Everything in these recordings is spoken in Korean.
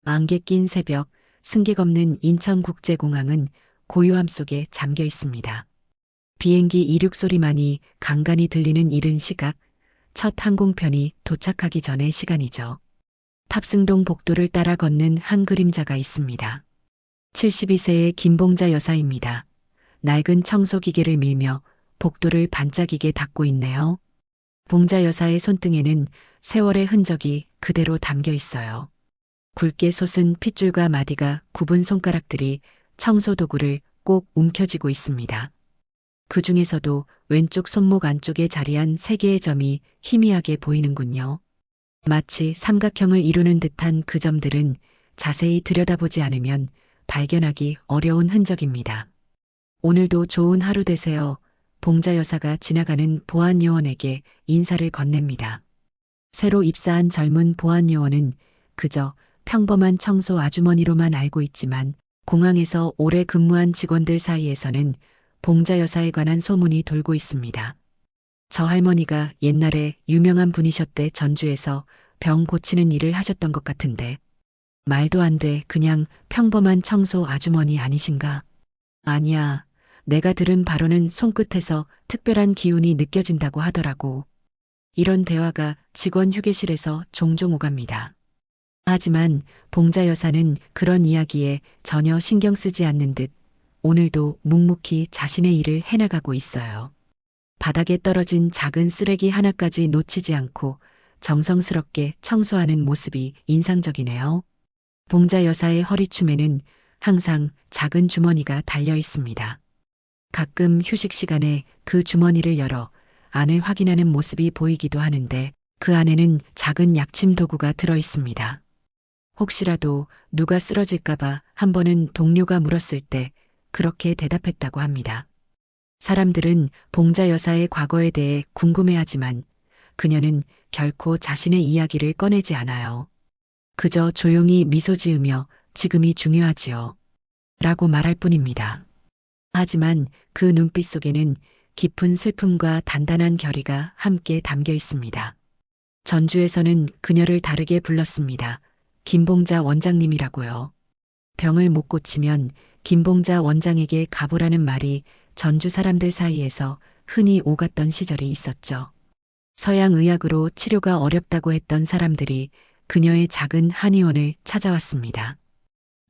안개 낀 새벽, 승객 없는 인천국제공항은 고요함 속에 잠겨 있습니다. 비행기 이륙 소리만이 간간히 들리는 이른 시각, 첫 항공편이 도착하기 전의 시간이죠. 탑승동 복도를 따라 걷는 한 그림자가 있습니다. 72세의 김봉자 여사입니다. 낡은 청소기계를 밀며 복도를 반짝이게 닦고 있네요. 봉자 여사의 손등에는 세월의 흔적이 그대로 담겨 있어요. 굵게 솟은 핏줄과 마디가 굽은 손가락들이 청소 도구를 꼭 움켜쥐고 있습니다. 그 중에서도 왼쪽 손목 안쪽에 자리한 세 개의 점이 희미하게 보이는군요. 마치 삼각형을 이루는 듯한 그 점들은 자세히 들여다보지 않으면 발견하기 어려운 흔적입니다. 오늘도 좋은 하루 되세요. 봉자 여사가 지나가는 보안 요원에게 인사를 건넵니다. 새로 입사한 젊은 보안 요원은 그저 평범한 청소 아주머니로만 알고 있지만 공항에서 오래 근무한 직원들 사이에서는 봉자 여사에 관한 소문이 돌고 있습니다. 저 할머니가 옛날에 유명한 분이셨대. 전주에서 병 고치는 일을 하셨던 것 같은데. 말도 안 돼. 그냥 평범한 청소 아주머니 아니신가? 아니야. 내가 들은 바로는 손끝에서 특별한 기운이 느껴진다고 하더라고. 이런 대화가 직원 휴게실에서 종종 오갑니다. 하지만 봉자 여사는 그런 이야기에 전혀 신경 쓰지 않는 듯 오늘도 묵묵히 자신의 일을 해나가고 있어요. 바닥에 떨어진 작은 쓰레기 하나까지 놓치지 않고 정성스럽게 청소하는 모습이 인상적이네요. 봉자 여사의 허리춤에는 항상 작은 주머니가 달려 있습니다. 가끔 휴식 시간에 그 주머니를 열어 안을 확인하는 모습이 보이기도 하는데 그 안에는 작은 약침 도구가 들어 있습니다. 혹시라도 누가 쓰러질까봐 한 번은 동료가 물었을 때 그렇게 대답했다고 합니다. 사람들은 봉자 여사의 과거에 대해 궁금해하지만 그녀는 결코 자신의 이야기를 꺼내지 않아요. 그저 조용히 미소 지으며 지금이 중요하지요. 라고 말할 뿐입니다. 하지만 그 눈빛 속에는 깊은 슬픔과 단단한 결의가 함께 담겨 있습니다. 전주에서는 그녀를 다르게 불렀습니다. 김봉자 원장님이라고요. 병을 못 고치면 김봉자 원장에게 가보라는 말이 전주 사람들 사이에서 흔히 오갔던 시절이 있었죠. 서양 의학으로 치료가 어렵다고 했던 사람들이 그녀의 작은 한의원을 찾아왔습니다.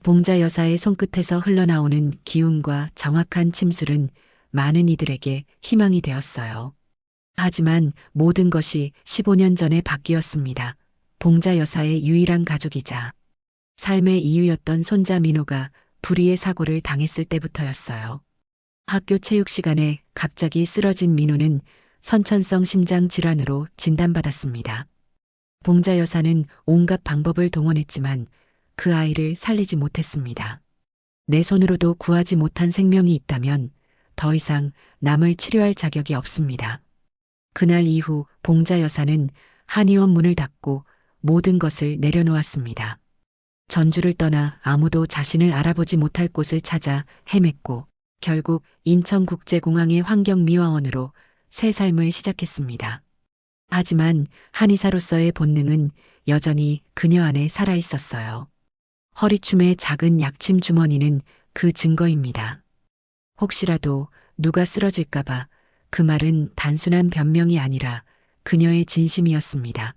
봉자 여사의 손끝에서 흘러나오는 기운과 정확한 침술은 많은 이들에게 희망이 되었어요. 하지만 모든 것이 15년 전에 바뀌었습니다. 봉자 여사의 유일한 가족이자 삶의 이유였던 손자 민호가 불의의 사고를 당했을 때부터였어요. 학교 체육 시간에 갑자기 쓰러진 민호는 선천성 심장 질환으로 진단받았습니다. 봉자 여사는 온갖 방법을 동원했지만 그 아이를 살리지 못했습니다. 내 손으로도 구하지 못한 생명이 있다면 더 이상 남을 치료할 자격이 없습니다. 그날 이후 봉자 여사는 한의원 문을 닫고 모든 것을 내려놓았습니다. 전주를 떠나 아무도 자신을 알아보지 못할 곳을 찾아 헤맸고 결국 인천국제공항의 환경미화원으로 새 삶을 시작했습니다. 하지만 한의사로서의 본능은 여전히 그녀 안에 살아 있었어요. 허리춤의 작은 약침 주머니는 그 증거입니다. 혹시라도 누가 쓰러질까봐 그 말은 단순한 변명이 아니라 그녀의 진심이었습니다.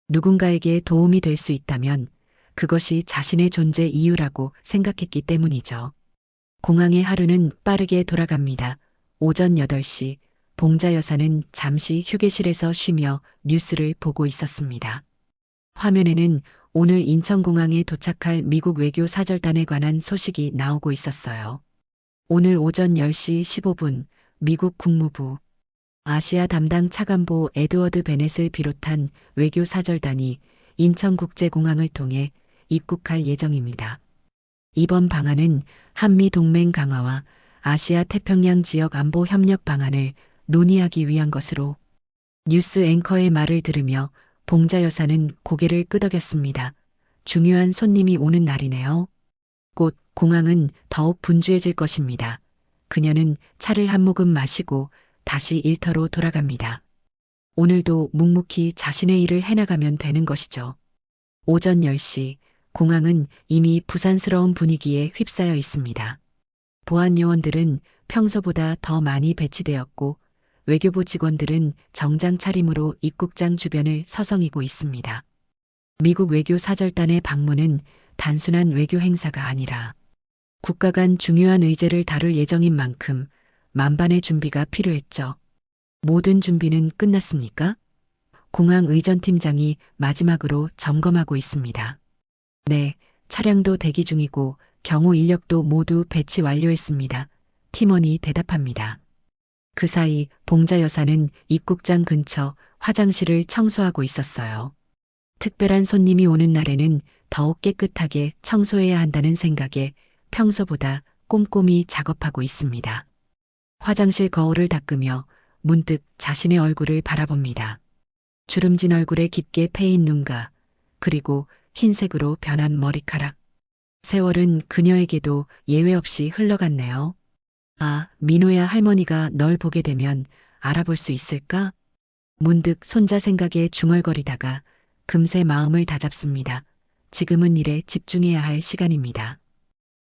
누군가에게 도움이 될 수 있다면 그것이 자신의 존재 이유라고 생각했기 때문이죠. 공항의 하루는 빠르게 돌아갑니다. 오전 8시 봉자 여사는 잠시 휴게실에서 쉬며 뉴스를 보고 있었습니다. 화면에는 오늘 인천공항에 도착할 미국 외교 사절단에 관한 소식이 나오고 있었어요. 오늘 오전 10시 15분 미국 국무부 아시아 담당 차관보 에드워드 베넷을 비롯한 외교 사절단이 인천국제공항을 통해 입국할 예정입니다. 이번 방안은 한미 동맹 강화와 아시아 태평양 지역 안보 협력 방안을 논의하기 위한 것으로 뉴스 앵커의 말을 들으며 봉자 여사는 고개를 끄덕였습니다. 중요한 손님이 오는 날이네요. 곧 공항은 더욱 분주해질 것입니다. 그녀는 차를 한 모금 마시고 다시 일터로 돌아갑니다. 오늘도 묵묵히 자신의 일을 해나가면 되는 것이죠. 오전 10시 공항은 이미 부산스러운 분위기에 휩싸여 있습니다. 보안 요원들은 평소보다 더 많이 배치되었고 외교부 직원들은 정장 차림으로 입국장 주변을 서성이고 있습니다. 미국 외교 사절단의 방문은 단순한 외교 행사가 아니라 국가 간 중요한 의제를 다룰 예정인 만큼 만반의 준비가 필요했죠. 모든 준비는 끝났습니까? 공항 의전팀장이 마지막으로 점검하고 있습니다. 네, 차량도 대기 중이고 경호 인력도 모두 배치 완료했습니다. 팀원이 대답합니다. 그 사이 봉자 여사는 입국장 근처 화장실을 청소하고 있었어요. 특별한 손님이 오는 날에는 더욱 깨끗하게 청소해야 한다는 생각에 평소보다 꼼꼼히 작업하고 있습니다. 화장실 거울을 닦으며 문득 자신의 얼굴을 바라봅니다. 주름진 얼굴에 깊게 패인 눈가, 그리고 흰색으로 변한 머리카락. 세월은 그녀에게도 예외 없이 흘러갔네요. 아, 민호야, 할머니가 널 보게 되면 알아볼 수 있을까? 문득 손자 생각에 중얼거리다가 금세 마음을 다잡습니다. 지금은 일에 집중해야 할 시간입니다.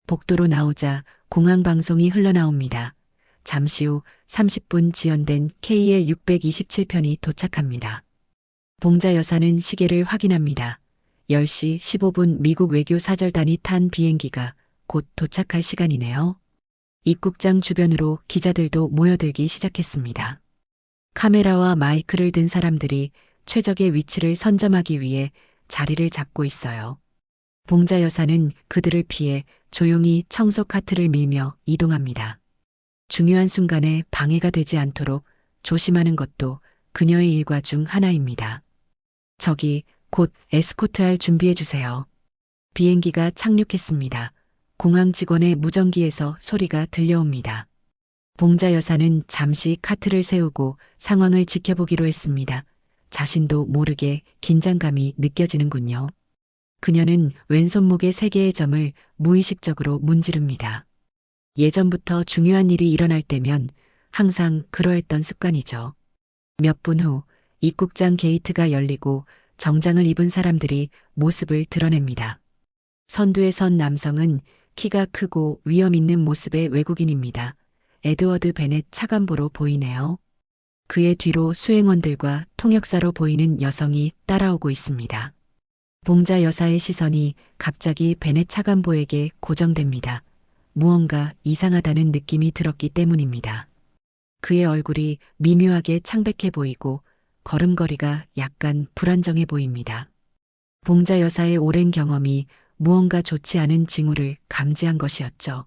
복도로 나오자 공항 방송이 흘러나옵니다. 잠시 후 30분 지연된 KL 627편이 도착합니다. 봉자 여사는 시계를 확인합니다. 10시 15분 미국 외교 사절단이 탄 비행기가 곧 도착할 시간이네요. 입국장 주변으로 기자들도 모여들기 시작했습니다. 카메라와 마이크를 든 사람들이 최적의 위치를 선점하기 위해 자리를 잡고 있어요. 봉자 여사는 그들을 피해 조용히 청소 카트를 밀며 이동합니다. 중요한 순간에 방해가 되지 않도록 조심하는 것도 그녀의 일과 중 하나입니다. 저기 곧 에스코트할 준비해 주세요. 비행기가 착륙했습니다. 공항 직원의 무전기에서 소리가 들려옵니다. 봉자 여사는 잠시 카트를 세우고 상황을 지켜보기로 했습니다. 자신도 모르게 긴장감이 느껴지는군요. 그녀는 왼손목에 3개의 점을 무의식적으로 문지릅니다. 예전부터 중요한 일이 일어날 때면 항상 그러했던 습관이죠. 몇 분 후 입국장 게이트가 열리고 정장을 입은 사람들이 모습을 드러냅니다. 선두에 선 남성은 키가 크고 위험 있는 모습의 외국인입니다. 에드워드 베넷 차관보로 보이네요. 그의 뒤로 수행원들과 통역사로 보이는 여성이 따라오고 있습니다. 봉자 여사의 시선이 갑자기 베넷 차관보에게 고정됩니다. 무언가 이상하다는 느낌이 들었기 때문입니다. 그의 얼굴이 미묘하게 창백해 보이고 걸음걸이가 약간 불안정해 보입니다. 봉자 여사의 오랜 경험이 무언가 좋지 않은 징후를 감지한 것이었죠.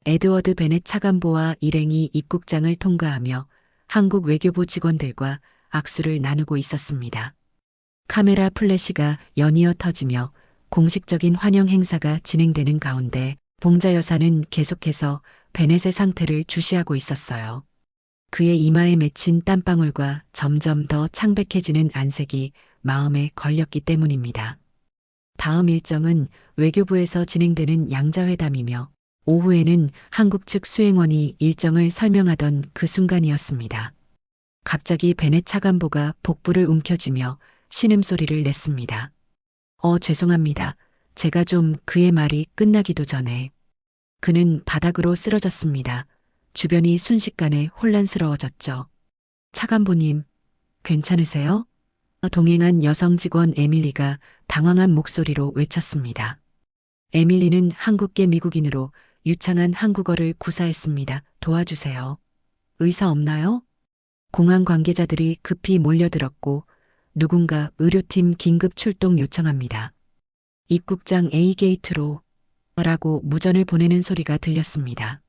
에드워드 베넷 차관보와 일행이 입국장을 통과하며 한국 외교부 직원들과 악수를 나누고 있었습니다. 카메라 플래시가 연이어 터지며 공식적인 환영 행사가 진행되는 가운데 봉자 여사는 계속해서 베넷의 상태를 주시하고 있었어요. 그의 이마에 맺힌 땀방울과 점점 더 창백해지는 안색이 마음에 걸렸기 때문입니다. 다음 일정은 외교부에서 진행되는 양자회담이며 오후에는 한국 측 수행원이 일정을 설명하던 그 순간이었습니다. 갑자기 베넷 차관보가 복부를 움켜쥐며 신음소리를 냈습니다. 죄송합니다. 제가 좀 그의 말이 끝나기도 전에. 그는 바닥으로 쓰러졌습니다. 주변이 순식간에 혼란스러워졌죠. 차관보님, 괜찮으세요? 동행한 여성 직원 에밀리가 당황한 목소리로 외쳤습니다. 에밀리는 한국계 미국인으로 유창한 한국어를 구사했습니다. 도와주세요. 의사 없나요? 공항 관계자들이 급히 몰려들었고 누군가 의료팀 긴급 출동 요청합니다. 입국장 A게이트로 라고 무전을 보내는 소리가 들렸습니다.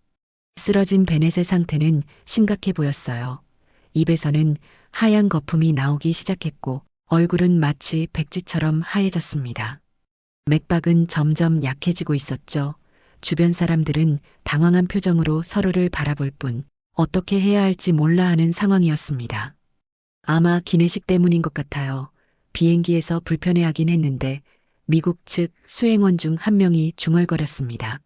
쓰러진 베넷의 상태는 심각해 보였어요. 입에서는 하얀 거품이 나오기 시작했고 얼굴은 마치 백지처럼 하얘졌습니다. 맥박은 점점 약해지고 있었죠. 주변 사람들은 당황한 표정으로 서로를 바라볼 뿐 어떻게 해야 할지 몰라 하는 상황이었습니다. 아마 기내식 때문인 것 같아요. 비행기에서 불편해하긴 했는데 미국 측 수행원 중 한 명이 중얼거렸습니다.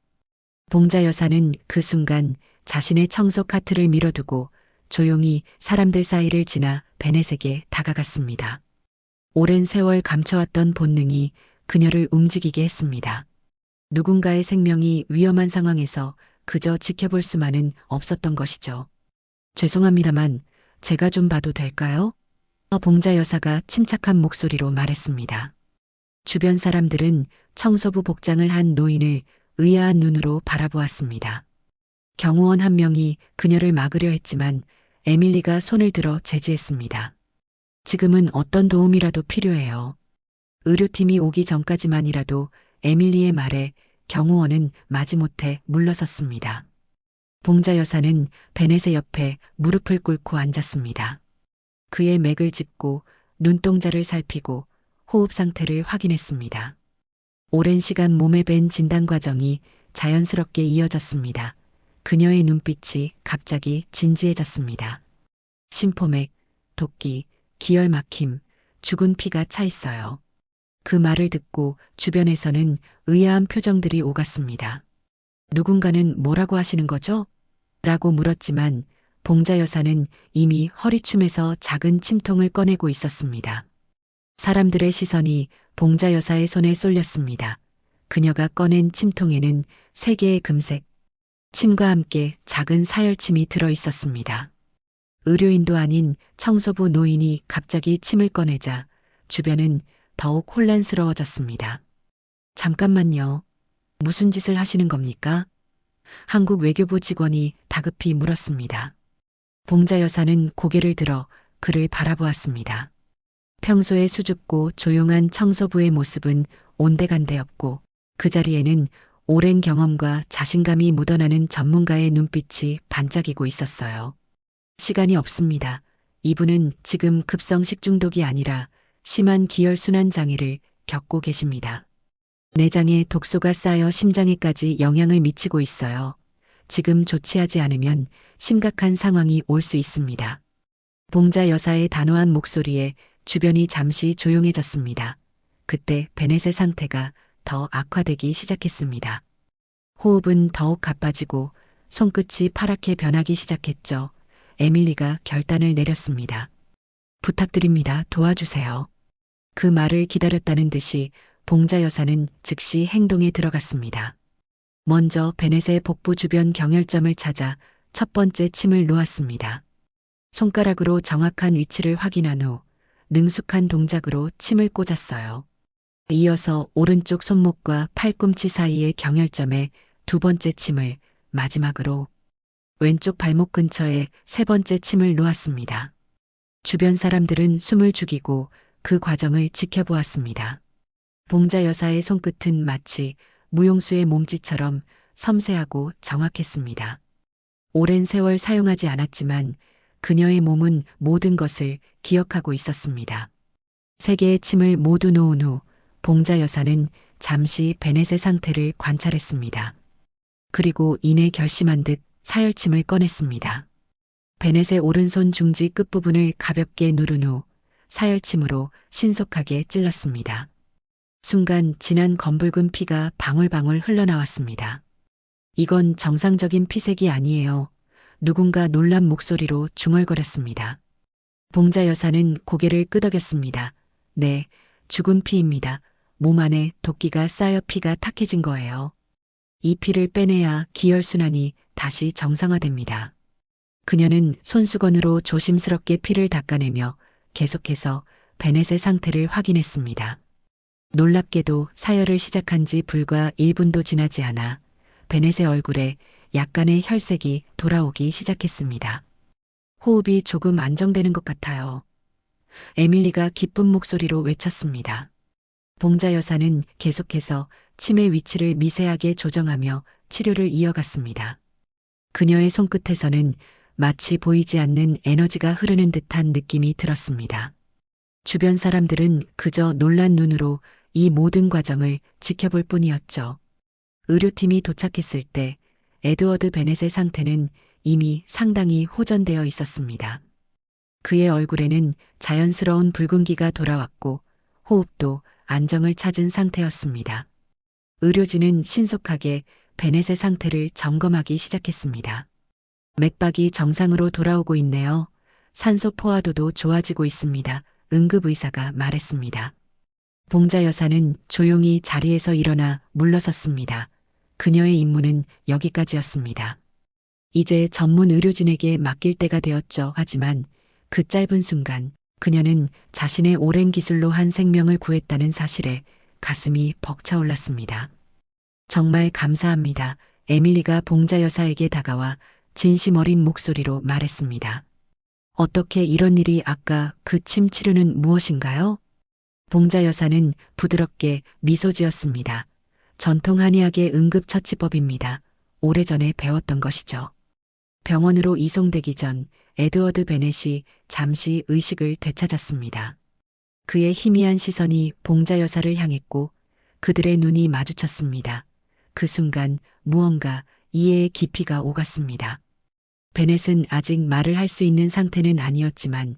봉자 여사는 그 순간 자신의 청소 카트를 밀어두고 조용히 사람들 사이를 지나 베넷에게 다가갔습니다. 오랜 세월 감춰왔던 본능이 그녀를 움직이게 했습니다. 누군가의 생명이 위험한 상황에서 그저 지켜볼 수만은 없었던 것이죠. 죄송합니다만 제가 좀 봐도 될까요? 봉자 여사가 침착한 목소리로 말했습니다. 주변 사람들은 청소부 복장을 한 노인을 의아한 눈으로 바라보았습니다. 경호원 한 명이 그녀를 막으려 했지만 에밀리가 손을 들어 제지했습니다. 지금은 어떤 도움이라도 필요해요. 의료팀이 오기 전까지만이라도 에밀리의 말에 경호원은 마지못해 물러섰습니다. 봉자 여사는 베넷의 옆에 무릎을 꿇고 앉았습니다. 그의 맥을 짚고 눈동자를 살피고 호흡 상태를 확인했습니다. 오랜 시간 몸에 밴 진단 과정이 자연스럽게 이어졌습니다. 그녀의 눈빛이 갑자기 진지해졌습니다. 심포맥, 도끼, 기혈 막힘, 죽은 피가 차 있어요. 그 말을 듣고 주변에서는 의아한 표정들이 오갔습니다. 누군가는 뭐라고 하시는 거죠? 라고 물었지만 봉자 여사는 이미 허리춤에서 작은 침통을 꺼내고 있었습니다. 사람들의 시선이 봉자 여사의 손에 쏠렸습니다. 그녀가 꺼낸 침통에는 3개의 금색 침과 함께 작은 사열침이 들어 있었습니다. 의료인도 아닌 청소부 노인이 갑자기 침을 꺼내자 주변은 더욱 혼란스러워졌습니다. 잠깐만요. 무슨 짓을 하시는 겁니까? 한국 외교부 직원이 다급히 물었습니다. 봉자 여사는 고개를 들어 그를 바라보았습니다. 평소에 수줍고 조용한 청소부의 모습은 온데간데였고 그 자리에는 오랜 경험과 자신감이 묻어나는 전문가의 눈빛이 반짝이고 있었어요. 시간이 없습니다. 이분은 지금 급성 식중독이 아니라 심한 기혈순환 장애를 겪고 계십니다. 내장에 독소가 쌓여 심장에까지 영향을 미치고 있어요. 지금 조치하지 않으면 심각한 상황이 올 수 있습니다. 봉자 여사의 단호한 목소리에 주변이 잠시 조용해졌습니다. 그때 베넷의 상태가 더 악화되기 시작했습니다. 호흡은 더욱 가빠지고 손끝이 파랗게 변하기 시작했죠. 에밀리가 결단을 내렸습니다. 부탁드립니다. 도와주세요. 그 말을 기다렸다는 듯이 봉자 여사는 즉시 행동에 들어갔습니다. 먼저 베넷의 복부 주변 경혈점을 찾아 첫 번째 침을 놓았습니다. 손가락으로 정확한 위치를 확인한 후 능숙한 동작으로 침을 꽂았어요. 이어서 오른쪽 손목과 팔꿈치 사이의 경혈점에 2번째 침을, 마지막으로 왼쪽 발목 근처에 3번째 침을 놓았습니다. 주변 사람들은 숨을 죽이고 그 과정을 지켜보았습니다. 봉자 여사의 손끝은 마치 무용수의 몸짓처럼 섬세하고 정확했습니다. 오랜 세월 사용하지 않았지만 그녀의 몸은 모든 것을 기억하고 있었습니다. 3개의 침을 모두 놓은 후 봉자 여사는 잠시 베넷의 상태를 관찰했습니다. 그리고 이내 결심한 듯 사열침을 꺼냈습니다. 베넷의 오른손 중지 끝부분을 가볍게 누른 후 사열침으로 신속하게 찔렀습니다. 순간 진한 검붉은 피가 방울방울 흘러나왔습니다. 이건 정상적인 피색이 아니에요. 누군가 놀란 목소리로 중얼거렸습니다. 봉자 여사는 고개를 끄덕였습니다. 네, 죽은 피입니다. 몸 안에 도끼가 쌓여 피가 탁해진 거예요. 이 피를 빼내야 기혈순환이 다시 정상화됩니다. 그녀는 손수건으로 조심스럽게 피를 닦아내며 계속해서 베넷의 상태를 확인했습니다. 놀랍게도 사열을 시작한 지 불과 1분도 지나지 않아 베넷의 얼굴에 약간의 혈색이 돌아오기 시작했습니다. 호흡이 조금 안정되는 것 같아요. 에밀리가 기쁜 목소리로 외쳤습니다. 봉자 여사는 계속해서 침의 위치를 미세하게 조정하며 치료를 이어갔습니다. 그녀의 손끝에서는 마치 보이지 않는 에너지가 흐르는 듯한 느낌이 들었습니다. 주변 사람들은 그저 놀란 눈으로 이 모든 과정을 지켜볼 뿐이었죠. 의료팀이 도착했을 때 에드워드 베넷의 상태는 이미 상당히 호전되어 있었습니다. 그의 얼굴에는 자연스러운 붉은기가 돌아왔고 호흡도 안정을 찾은 상태였습니다. 의료진은 신속하게 베넷의 상태를 점검하기 시작했습니다. 맥박이 정상으로 돌아오고 있네요. 산소 포화도도 좋아지고 있습니다. 응급의사가 말했습니다. 봉자 여사는 조용히 자리에서 일어나 물러섰습니다. 그녀의 임무는 여기까지였습니다. 이제 전문 의료진에게 맡길 때가 되었죠. 하지만 그 짧은 순간 그녀는 자신의 오랜 기술로 한 생명을 구했다는 사실에 가슴이 벅차올랐습니다. 정말 감사합니다. 에밀리가 봉자 여사에게 다가와 진심 어린 목소리로 말했습니다. 어떻게 이런 일이 아까 그 침 치료는 무엇인가요? 봉자 여사는 부드럽게 미소 지었습니다. 전통 한의학의 응급처치법입니다. 오래전에 배웠던 것이죠. 병원으로 이송되기 전 에드워드 베넷이 잠시 의식을 되찾았습니다. 그의 희미한 시선이 봉자 여사를 향했고 그들의 눈이 마주쳤습니다. 그 순간 무언가 이해의 깊이가 오갔습니다. 베넷은 아직 말을 할 수 있는 상태는 아니었지만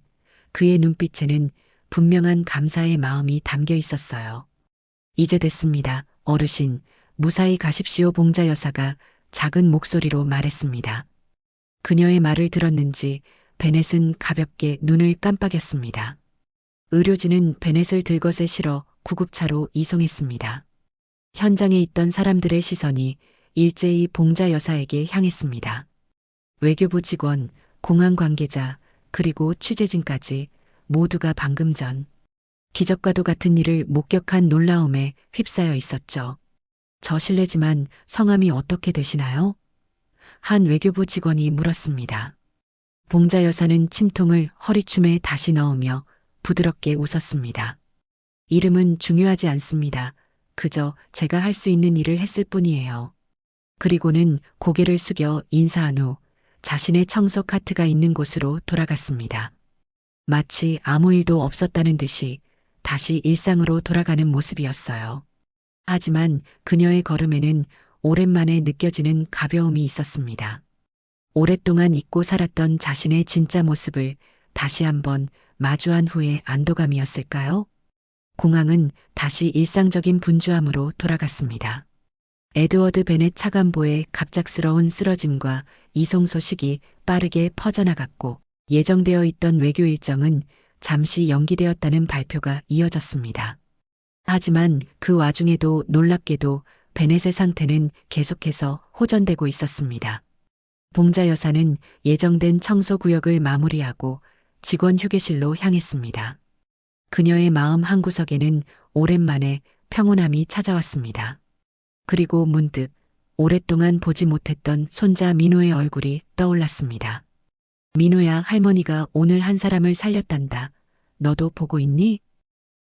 그의 눈빛에는 분명한 감사의 마음이 담겨 있었어요. 이제 됐습니다. 어르신, 무사히 가십시오. 봉자 여사가 작은 목소리로 말했습니다. 그녀의 말을 들었는지 베넷은 가볍게 눈을 깜빡였습니다. 의료진은 베넷을 들것에 실어 구급차로 이송했습니다. 현장에 있던 사람들의 시선이 일제히 봉자 여사에게 향했습니다. 외교부 직원, 공항 관계자, 그리고 취재진까지 모두가 방금 전 기적과도 같은 일을 목격한 놀라움에 휩싸여 있었죠. 저 실례지만 성함이 어떻게 되시나요? 한 외교부 직원이 물었습니다. 봉자 여사는 침통을 허리춤에 다시 넣으며 부드럽게 웃었습니다. 이름은 중요하지 않습니다. 그저 제가 할 수 있는 일을 했을 뿐이에요. 그리고는 고개를 숙여 인사한 후 자신의 청소 카트가 있는 곳으로 돌아갔습니다. 마치 아무 일도 없었다는 듯이 다시 일상으로 돌아가는 모습이었어요. 하지만 그녀의 걸음에는 오랜만에 느껴지는 가벼움이 있었습니다. 오랫동안 잊고 살았던 자신의 진짜 모습을 다시 한번 마주한 후의 안도감이었을까요? 공항은 다시 일상적인 분주함으로 돌아갔습니다. 에드워드 베넷 차관보의 갑작스러운 쓰러짐과 이송 소식이 빠르게 퍼져나갔고 예정되어 있던 외교 일정은 잠시 연기되었다는 발표가 이어졌습니다. 하지만 그 와중에도 놀랍게도 베넷의 상태는 계속해서 호전되고 있었습니다. 봉자 여사는 예정된 청소 구역을 마무리하고 직원 휴게실로 향했습니다. 그녀의 마음 한구석에는 오랜만에 평온함이 찾아왔습니다. 그리고 문득 오랫동안 보지 못했던 손자 민호의 얼굴이 떠올랐습니다. 민호야, 할머니가 오늘 한 사람을 살렸단다. 너도 보고 있니?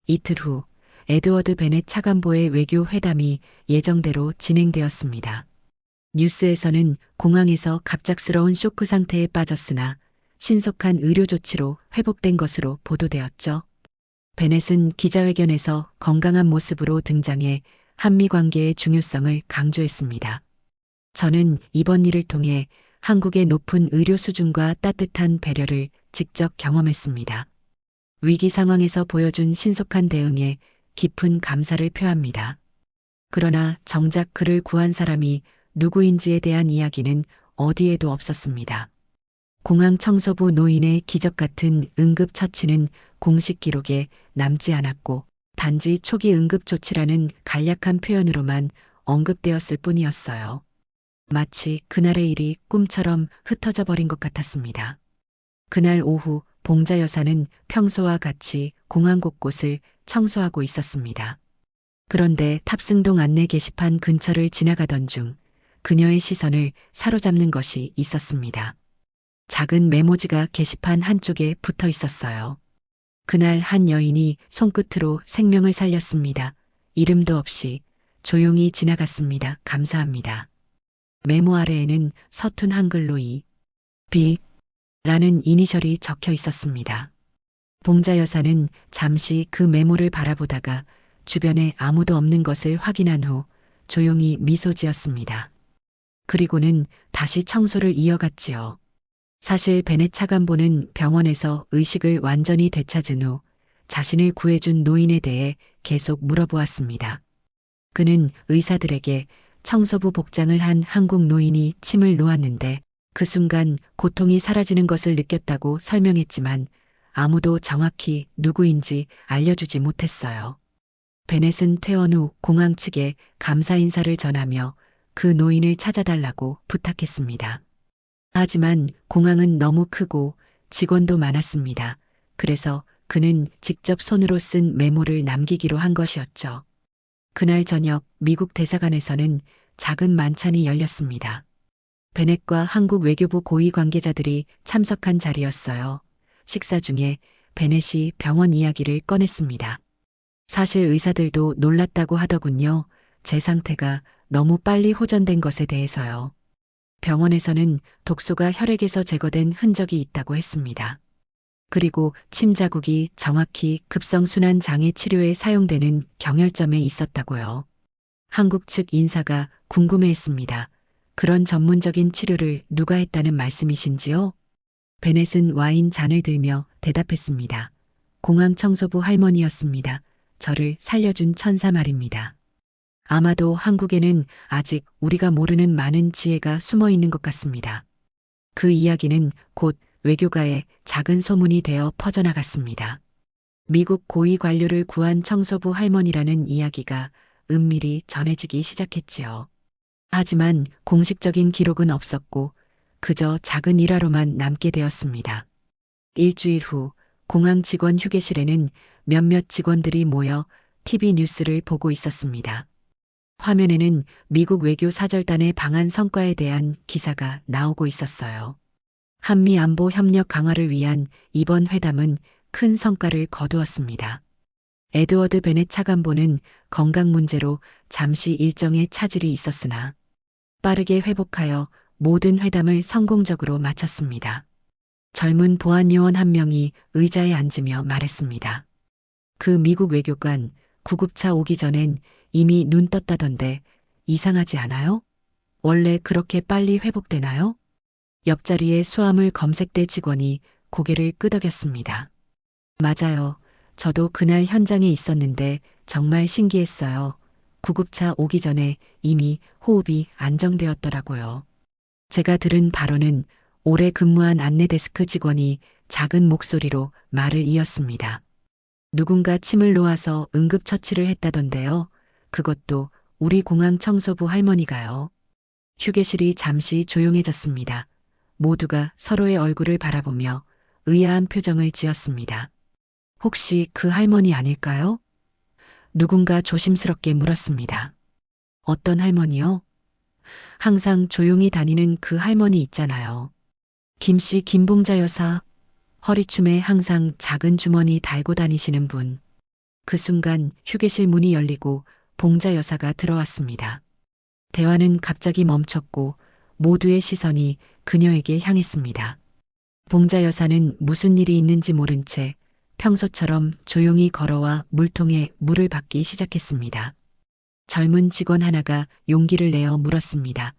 이틀 후 에드워드 베넷 차관보의 외교 회담이 예정대로 진행되었습니다. 뉴스에서는 공항에서 갑작스러운 쇼크 상태에 빠졌으나 신속한 의료 조치로 회복된 것으로 보도되었죠. 베넷은 기자회견에서 건강한 모습으로 등장해 한미 관계의 중요성을 강조했습니다. 저는 이번 일을 통해 한국의 높은 의료 수준과 따뜻한 배려를 직접 경험했습니다. 위기 상황에서 보여준 신속한 대응에 깊은 감사를 표합니다. 그러나 정작 그를 구한 사람이 누구인지에 대한 이야기는 어디에도 없었습니다. 공항 청소부 노인의 기적 같은 응급처치는 공식 기록에 남지 않았고 단지 초기 응급조치라는 간략한 표현으로만 언급되었을 뿐이었어요. 마치 그날의 일이 꿈처럼 흩어져 버린 것 같았습니다. 그날 오후 봉자 여사는 평소와 같이 공항 곳곳을 청소하고 있었습니다. 그런데 탑승동 안내 게시판 근처를 지나가던 중 그녀의 시선을 사로잡는 것이 있었습니다. 작은 메모지가 게시판 한쪽에 붙어 있었어요. 그날 한 여인이 손끝으로 생명을 살렸습니다. 이름도 없이 조용히 지나갔습니다. 감사합니다. 메모 아래에는 서툰 한글로 라는 이니셜이 적혀 있었습니다. 봉자 여사는 잠시 그 메모를 바라보다가 주변에 아무도 없는 것을 확인한 후 조용히 미소 지었습니다. 그리고는 다시 청소를 이어갔지요. 사실 베넷 차관보는 병원에서 의식을 완전히 되찾은 후 자신을 구해준 노인에 대해 계속 물어보았습니다. 그는 의사들에게 청소부 복장을 한 한국 노인이 침을 놓았는데 그 순간 고통이 사라지는 것을 느꼈다고 설명했지만 아무도 정확히 누구인지 알려주지 못했어요. 베넷은 퇴원 후 공항 측에 감사 인사를 전하며 그 노인을 찾아달라고 부탁했습니다. 하지만 공항은 너무 크고 직원도 많았습니다. 그래서 그는 직접 손으로 쓴 메모를 남기기로 한 것이었죠. 그날 저녁 미국 대사관에서는 작은 만찬이 열렸습니다. 베넷과 한국 외교부 고위 관계자들이 참석한 자리였어요. 식사 중에 베넷이 병원 이야기를 꺼냈습니다. 사실 의사들도 놀랐다고 하더군요. 제 상태가 너무 빨리 호전된 것에 대해서요. 병원에서는 독소가 혈액에서 제거된 흔적이 있다고 했습니다. 그리고 침 자국이 정확히 급성순환 장애 치료에 사용되는 경혈점에 있었다고요. 한국 측 인사가 궁금해했습니다. 그런 전문적인 치료를 누가 했다는 말씀이신지요? 베넷은 와인 잔을 들며 대답했습니다. 공항 청소부 할머니였습니다. 저를 살려준 천사 말입니다. 아마도 한국에는 아직 우리가 모르는 많은 지혜가 숨어 있는 것 같습니다. 그 이야기는 곧 외교가에 작은 소문이 되어 퍼져나갔습니다. 미국 고위 관료를 구한 청소부 할머니라는 이야기가 은밀히 전해지기 시작했지요. 하지만 공식적인 기록은 없었고 그저 작은 일화로만 남게 되었습니다. 일주일 후 공항 직원 휴게실에는 몇몇 직원들이 모여 TV 뉴스를 보고 있었습니다. 화면에는 미국 외교 사절단의 방한 성과에 대한 기사가 나오고 있었어요. 한미 안보 협력 강화를 위한 이번 회담은 큰 성과를 거두었습니다. 에드워드 베넷 차관보는 건강 문제로 잠시 일정에 차질이 있었으나 빠르게 회복하여 모든 회담을 성공적으로 마쳤습니다. 젊은 보안요원 한 명이 의자에 앉으며 말했습니다. 그 미국 외교관 구급차 오기 전엔 이미 눈 떴다던데 이상하지 않아요? 원래 그렇게 빨리 회복되나요? 옆자리의 수화물 검색대 직원이 고개를 끄덕였습니다. 맞아요. 저도 그날 현장에 있었는데 정말 신기했어요. 구급차 오기 전에 이미 호흡이 안정되었더라고요. 제가 들은 바로는 오래 근무한 안내데스크 직원이 작은 목소리로 말을 이었습니다. 누군가 침을 놓아서 응급처치를 했다던데요. 그것도 우리 공항 청소부 할머니가요. 휴게실이 잠시 조용해졌습니다. 모두가 서로의 얼굴을 바라보며 의아한 표정을 지었습니다. 혹시 그 할머니 아닐까요? 누군가 조심스럽게 물었습니다. 어떤 할머니요? 항상 조용히 다니는 그 할머니 있잖아요. 김씨 김봉자 여사, 허리춤에 항상 작은 주머니 달고 다니시는 분. 그 순간 휴게실 문이 열리고 봉자 여사가 들어왔습니다. 대화는 갑자기 멈췄고 모두의 시선이 그녀에게 향했습니다. 봉자 여사는 무슨 일이 있는지 모른 채 평소처럼 조용히 걸어와 물통에 물을 받기 시작했습니다. 젊은 직원 하나가 용기를 내어 물었습니다.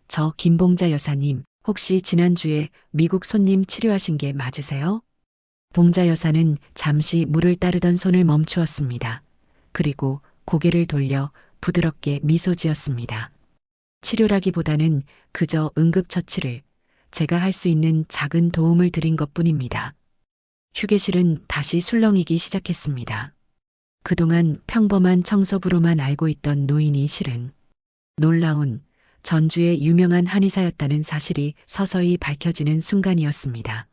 저 김봉자 여사님, 혹시 지난주에 미국 손님 치료하신 게 맞으세요? 봉자 여사는 잠시 물을 따르던 손을 멈추었습니다. 그리고 고개를 돌려 부드럽게 미소 지었습니다. 치료라기보다는 그저 응급처치를 제가 할 수 있는 작은 도움을 드린 것뿐입니다. 휴게실은 다시 술렁이기 시작했습니다. 그동안 평범한 청소부로만 알고 있던 노인이 실은 놀라운 전주의 유명한 한의사였다는 사실이 서서히 밝혀지는 순간이었습니다.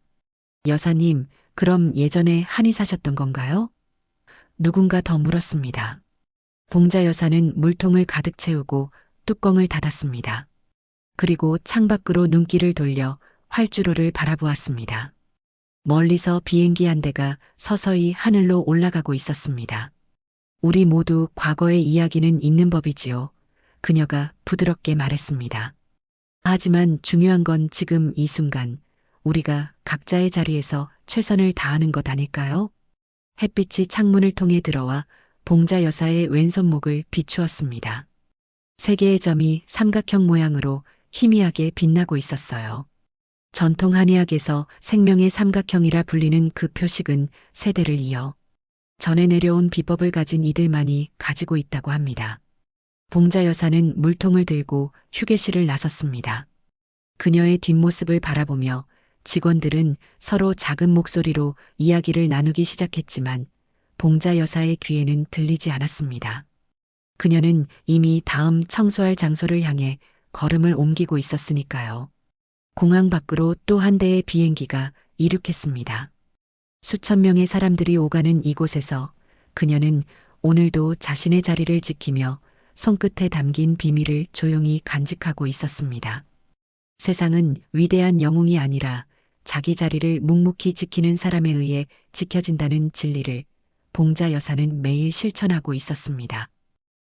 여사님, 그럼 예전에 한의사셨던 건가요? 누군가 더 물었습니다. 봉자 여사는 물통을 가득 채우고 뚜껑을 닫았습니다. 그리고 창밖으로 눈길을 돌려 활주로를 바라보았습니다. 멀리서 비행기 한 대가 서서히 하늘로 올라가고 있었습니다. 우리 모두 과거의 이야기는 있는 법이지요. 그녀가 부드럽게 말했습니다. 하지만 중요한 건 지금 이 순간 우리가 각자의 자리에서 최선을 다하는 것 아닐까요? 햇빛이 창문을 통해 들어와 봉자 여사의 왼손목을 비추었습니다. 세 개의 점이 삼각형 모양으로 희미하게 빛나고 있었어요. 전통 한의학에서 생명의 삼각형이라 불리는 그 표식은 세대를 이어 전해 내려온 비법을 가진 이들만이 가지고 있다고 합니다. 봉자 여사는 물통을 들고 휴게실을 나섰습니다. 그녀의 뒷모습을 바라보며 직원들은 서로 작은 목소리로 이야기를 나누기 시작했지만 봉자 여사의 귀에는 들리지 않았습니다. 그녀는 이미 다음 청소할 장소를 향해 걸음을 옮기고 있었으니까요. 공항 밖으로 또 한 대의 비행기가 이륙했습니다. 수천 명의 사람들이 오가는 이곳에서 그녀는 오늘도 자신의 자리를 지키며 손끝에 담긴 비밀을 조용히 간직하고 있었습니다. 세상은 위대한 영웅이 아니라 자기 자리를 묵묵히 지키는 사람에 의해 지켜진다는 진리를 봉자 여사는 매일 실천하고 있었습니다.